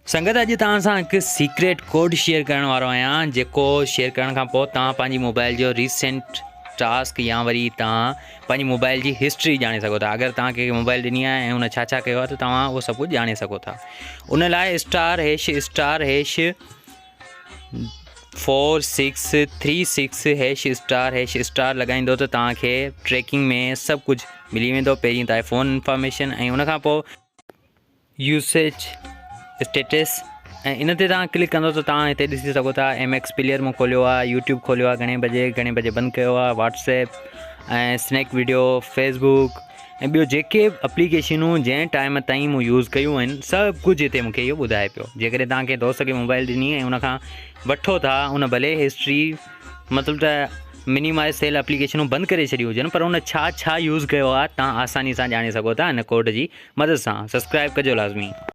संगत अॼु तव्हां सां हिकु सीक्रेट कोड शेयर करण वारो आहियां, जेको शेयर करण खां पोइ तव्हां पंहिंजी मोबाइल जो रीसेंट टास्क या वरी तव्हां पंहिंजी मोबाइल जी हिस्ट्री ॼाणे सघो था। अगरि तव्हां कंहिंखे मोबाइल ॾिनी आहे ऐं हुन छा छा कयो आहे त तव्हां उहो सभु कुझु ॼाणे सघो था। उन लाइ *#4636#* लॻाईंदो त तव्हांखे ट्रैकिंग में सभु कुझु मिली वेंदो। पहिरीं त फ़ोन इंफॉर्मेशन ऐं उनखां पोइ यूसेज स्टेटस, ऐं इन ते तव्हां क्लिक कंदो त तव्हां हिते ॾिसी सघो था MX प्लेयर मूं खोलियो आहे, यूट्यूब खोलियो आहे, घणे बजे बंदि कयो आहे, व्हाट्सएप ऐं स्नैक वीडियो, फेसबुक ऐं ॿियो जेके एप्लीकेशनूं जंहिं टाइम ताईं मूं यूज़ कयूं आहिनि सभु कुझु हिते मूंखे इहो ॿुधाए पियो। जेकॾहिं तव्हां कंहिं दोस्त खे मोबाइल ॾिनी ऐं उनखां वठो था, उन भले हिस्ट्री मतिलबु त मिनिमाइज़ थियल एप्लीकेशनूं बंदि करे छॾियूं हुजनि, पर उन छा छा यूज़ कयो आहे तव्हां आसानी सां ॼाणे सघो था हिन कोड जी मदद सां। सब्सक्राइब कजो लाज़मी।